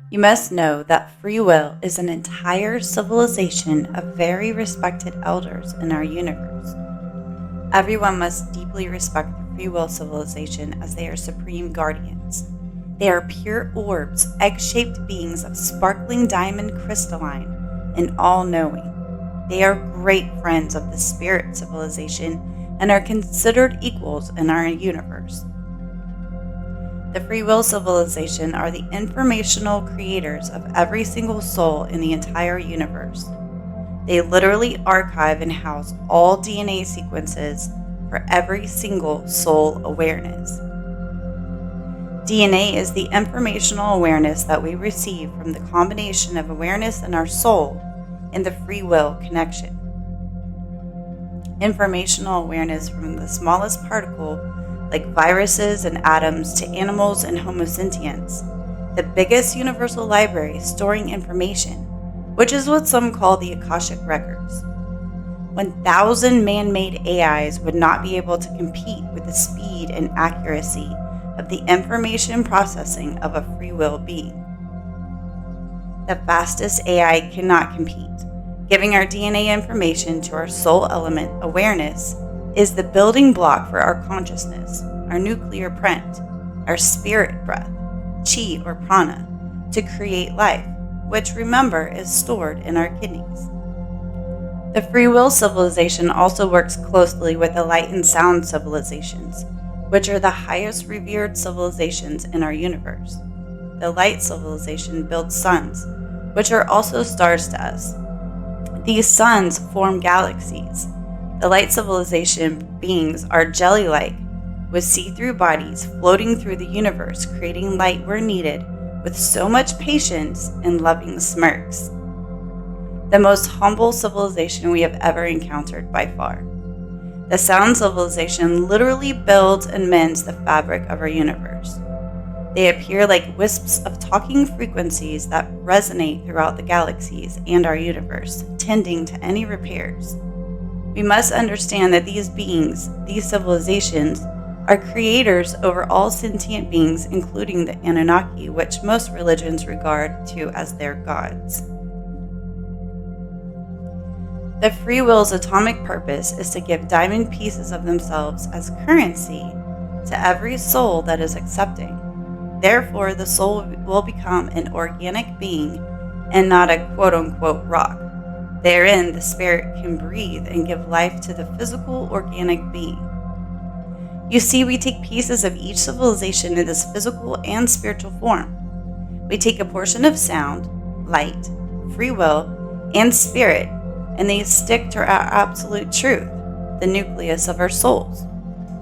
You must know that free will is an entire civilization of very respected elders in our universe. Everyone must deeply respect the free will civilization as they are supreme guardians. They are pure orbs, egg-shaped beings of sparkling diamond crystalline and all-knowing. They are great friends of the spirit civilization and are considered equals in our universe. The free will civilization are the informational creators of every single soul in the entire universe. They literally archive and house all DNA sequences for every single soul awareness. DNA is the informational awareness that we receive from the combination of awareness in our soul and the free will connection. Informational awareness from the smallest particle, like viruses and atoms, to animals and Homo sentients, the biggest universal library storing information, which is what some call the Akashic Records. 1,000 man-made AIs would not be able to compete with the speed and accuracy of the information processing of a free will being. The fastest AI cannot compete. Giving our DNA information to our soul element, awareness, is the building block for our consciousness, our nuclear print, our spirit breath, chi or prana, to create life, which, remember, is stored in our kidneys. The free will civilization also works closely with the light and sound civilizations, which are the highest revered civilizations in our universe. The light civilization builds suns, which are also stars to us. These suns form galaxies. The light civilization beings are jelly-like, with see-through bodies floating through the universe, creating light where needed, with so much patience and loving smirks. The most humble civilization we have ever encountered by far. The sound civilization literally builds and mends the fabric of our universe. They appear like wisps of talking frequencies that resonate throughout the galaxies and our universe, tending to any repairs. We must understand that these beings, these civilizations, are creators over all sentient beings, including the Anunnaki, which most religions regard to as their gods. The free will's atomic purpose is to give diamond pieces of themselves as currency to every soul that is accepting. Therefore, the soul will become an organic being and not a quote-unquote rock. Therein, the spirit can breathe and give life to the physical, organic being. You see, we take pieces of each civilization in this physical and spiritual form. We take a portion of sound, light, free will, and spirit, and they stick to our absolute truth, the nucleus of our souls.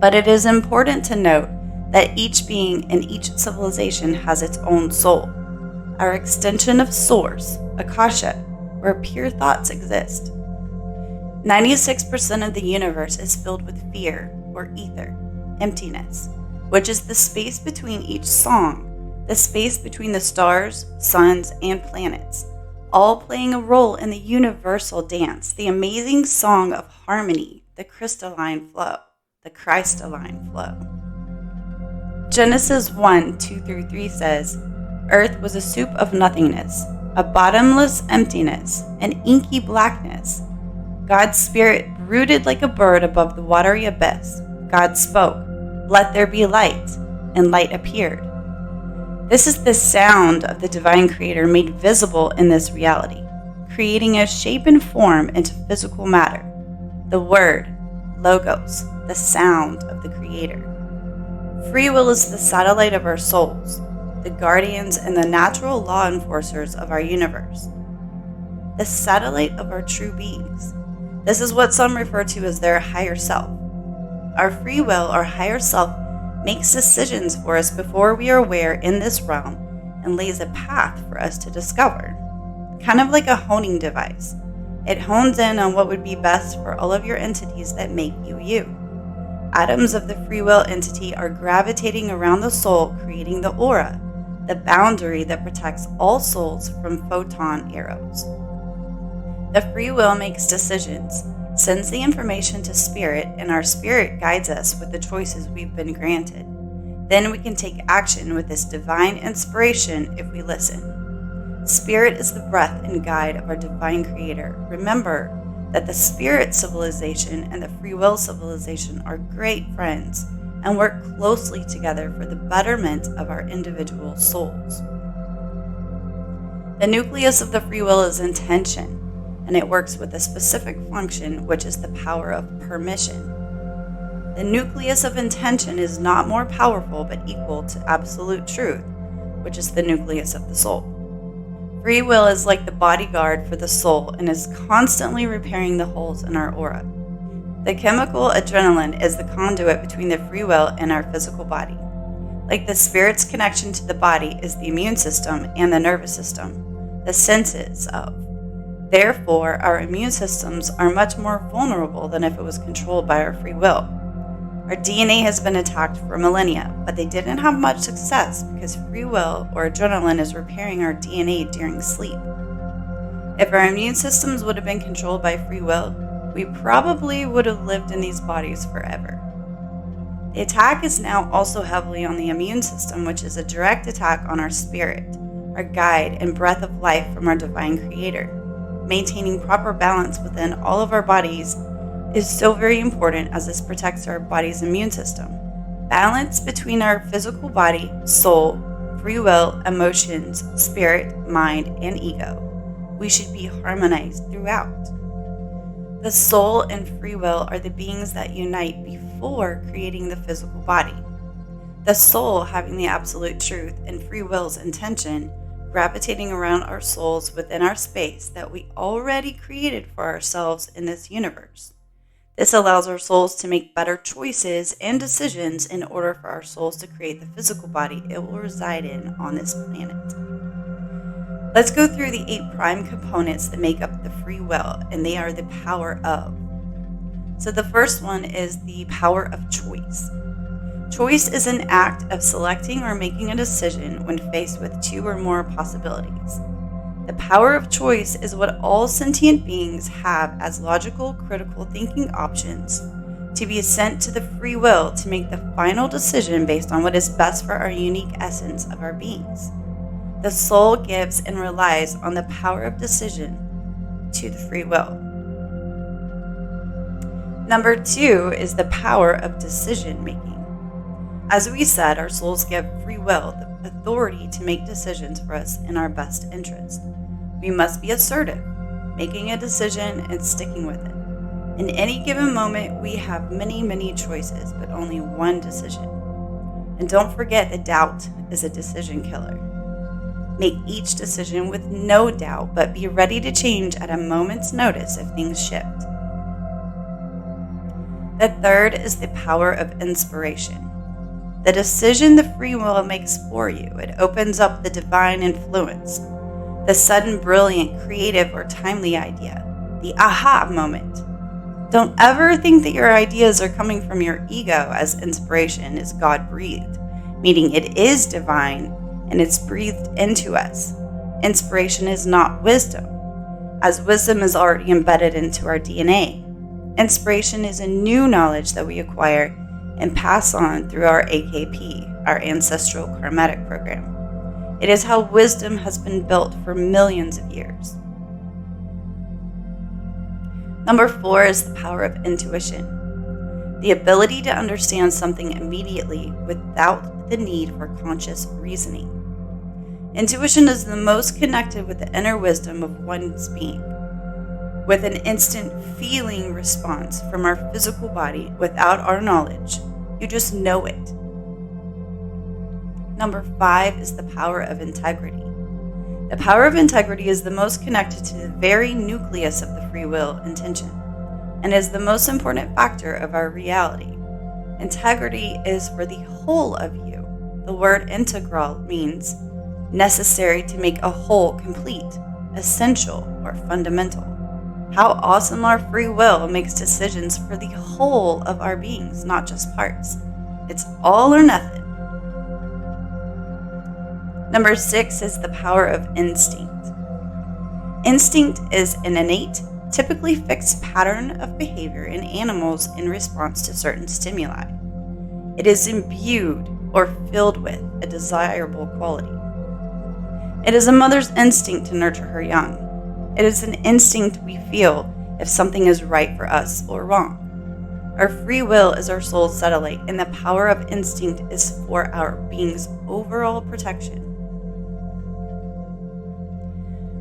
But it is important to note that each being in each civilization has its own soul, our extension of source, Akasha, where pure thoughts exist. 96% of the universe is filled with fear, or ether, emptiness, which is the space between each song, the space between the stars, suns, and planets, all playing a role in the universal dance, the amazing song of harmony, the crystalline flow, the Christalline flow. Genesis 1:2-3 says, "Earth was a soup of nothingness, a bottomless emptiness, an inky blackness. God's spirit brooded like a bird above the watery abyss. God spoke, 'Let there be light,' and light appeared." This is the sound of the divine creator made visible in this reality, creating a shape and form into physical matter. The word, logos, the sound of the creator. Free will is the satellite of our souls, the guardians and the natural law enforcers of our universe. The satellite of our true beings. This is what some refer to as their higher self. Our free will, our higher self, makes decisions for us before we are aware in this realm and lays a path for us to discover. Kind of like a honing device. It hones in on what would be best for all of your entities that make you you. Atoms of the free will entity are gravitating around the soul, creating the aura, the boundary that protects all souls from photon arrows. The free will makes decisions, sends the information to spirit, and our spirit guides us with the choices we've been granted. Then we can take action with this divine inspiration if we listen. Spirit is the breath and guide of our divine creator. Remember that the spirit civilization and the free will civilization are great friends and work closely together for the betterment of our individual souls. The nucleus of the free will is intention, and it works with a specific function, which is the power of permission. The nucleus of intention is not more powerful but equal to absolute truth, which is the nucleus of the soul. Free will is like the bodyguard for the soul and is constantly repairing the holes in our aura. The chemical adrenaline is the conduit between the free will and our physical body. Like the spirit's connection to the body is the immune system and the nervous system, the senses of. Therefore, our immune systems are much more vulnerable than if it was controlled by our free will. Our DNA has been attacked for millennia, but they didn't have much success because free will or adrenaline is repairing our DNA during sleep. If our immune systems would have been controlled by free will, we probably would have lived in these bodies forever. The attack is now also heavily on the immune system, which is a direct attack on our spirit, our guide and breath of life from our divine creator. Maintaining proper balance within all of our bodies is so very important as this protects our body's immune system. Balance between our physical body, soul, free will, emotions, spirit, mind, and ego. We should be harmonized throughout. The soul and free will are the beings that unite before creating the physical body. The soul having the absolute truth and free will's intention, gravitating around our souls within our space that we already created for ourselves in this universe. This allows our souls to make better choices and decisions in order for our souls to create the physical body it will reside in on this planet. Let's go through the 8 prime components that make up the free will, and they are the power of. So the first one is the power of choice. Choice is an act of selecting or making a decision when faced with 2 or more possibilities. The power of choice is what all sentient beings have as logical, critical thinking options to be sent to the free will to make the final decision based on what is best for our unique essence of our beings. The soul gives and relies on the power of decision to the free will. Number 2 is the power of decision making. As we said, our souls give free will the authority to make decisions for us in our best interest. We must be assertive, making a decision and sticking with it. In any given moment, we have many choices, but only one decision. And don't forget that doubt is a decision killer. Make each decision with no doubt, but be ready to change at a moment's notice if things shift. The third is the power of inspiration. The decision the free will makes for you, it opens up the divine influence, the sudden brilliant, creative, or timely idea, the aha moment. Don't ever think that your ideas are coming from your ego, as inspiration is God-breathed, meaning it is divine and it's breathed into us. Inspiration is not wisdom, as wisdom is already embedded into our DNA. Inspiration is a new knowledge that we acquire and pass on through our AKP, our ancestral karmatic program. It is how wisdom has been built for millions of years. Number 4 is the power of intuition. The ability to understand something immediately without the need for conscious reasoning. Intuition is the most connected with the inner wisdom of one's being, with an instant feeling response from our physical body without our knowledge. You just know it. Number 5 is the power of integrity. The power of integrity is the most connected to the very nucleus of the free will intention, and is the most important factor of our reality. Integrity is for the whole of you. The word integral means necessary to make a whole complete, essential, or fundamental. How awesome our free will makes decisions for the whole of our beings, not just parts. It's all or nothing. Number 6 is the power of instinct. Instinct is an innate, typically fixed pattern of behavior in animals in response to certain stimuli. It is imbued or filled with a desirable quality. It is a mother's instinct to nurture her young. It is an instinct we feel if something is right for us or wrong. Our free will is our soul's satellite, and the power of instinct is for our being's overall protection.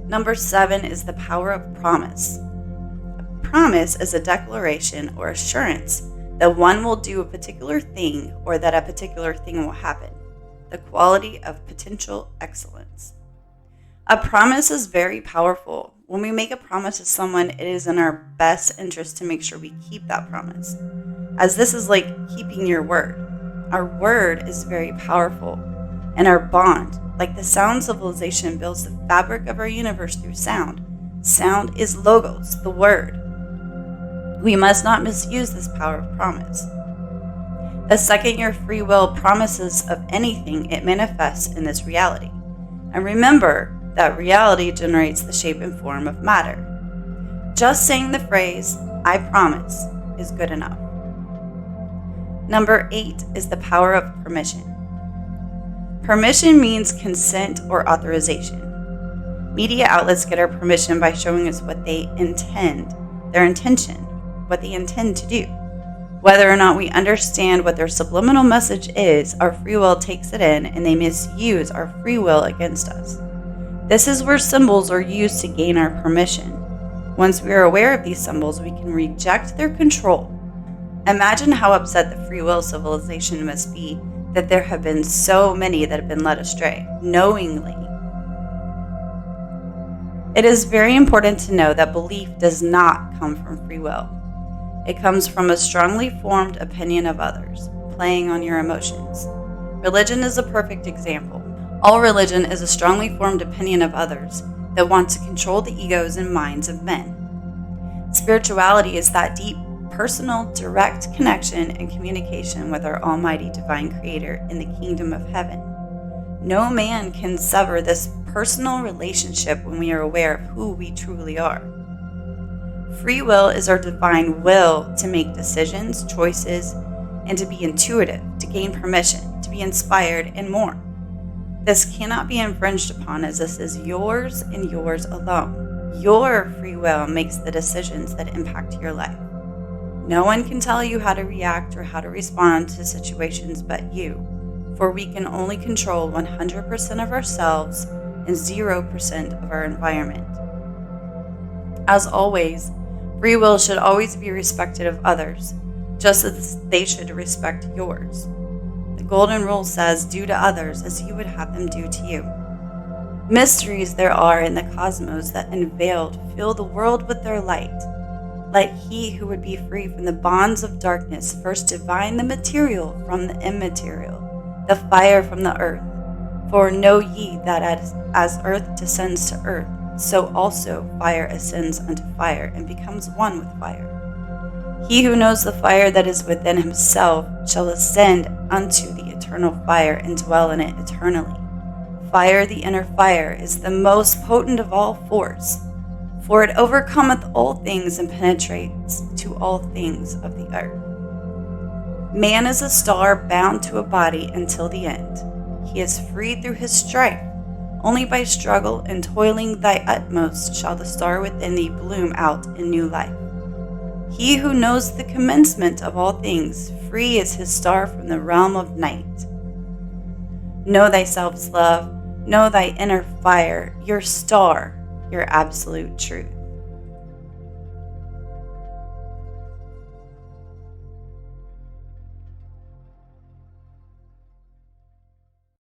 Number 7 is the power of promise. A promise is a declaration or assurance that one will do a particular thing or that a particular thing will happen. The quality of potential excellence. A promise is very powerful. When we make a promise to someone, it is in our best interest to make sure we keep that promise, as this is like keeping your word. Our word is very powerful, and our bond, like the sound civilization builds the fabric of our universe through sound. Sound is logos, the word. We must not misuse this power of promise. The second your free will promises of anything, it manifests in this reality. And remember that reality generates the shape and form of matter. Just saying the phrase, "I promise," is good enough. Number 8 is the power of permission. Permission means consent or authorization. Media outlets get our permission by showing us what they intend, their intention, what they intend to do. Whether or not we understand what their subliminal message is, our free will takes it in, and they misuse our free will against us. This is where symbols are used to gain our permission. Once we are aware of these symbols, we can reject their control. Imagine how upset the free will civilization must be that there have been so many that have been led astray, knowingly. It is very important to know that belief does not come from free will. It comes from a strongly formed opinion of others, playing on your emotions. Religion is a perfect example. All religion is a strongly formed opinion of others that want to control the egos and minds of men. Spirituality is that deep, personal, direct connection and communication with our almighty divine creator in the kingdom of heaven. No man can sever this personal relationship when we are aware of who we truly are. Free will is our divine will to make decisions, choices, and to be intuitive, to gain permission, to be inspired, and more. This cannot be infringed upon, as this is yours and yours alone. Your free will makes the decisions that impact your life. No one can tell you how to react or how to respond to situations but you, for we can only control 100% of ourselves and 0% of our environment. As always, free will should always be respected of others, just as they should respect yours. The golden rule says, do to others as you would have them do to you. Mysteries there are in the cosmos that unveiled fill the world with their light. Let he who would be free from the bonds of darkness first divine the material from the immaterial, the fire from the earth. For know ye that as earth descends to earth, so also fire ascends unto fire and becomes one with fire. He who knows the fire that is within himself shall ascend unto the eternal fire and dwell in it eternally. Fire, the inner fire, is the most potent of all force, for it overcometh all things and penetrates to all things of the earth. Man is a star bound to a body until the end. He is freed through his strife. Only by struggle and toiling thy utmost shall the star within thee bloom out in new life. He who knows the commencement of all things, free is his star from the realm of night. Know thyself, love. Know thy inner fire, your star, your absolute truth.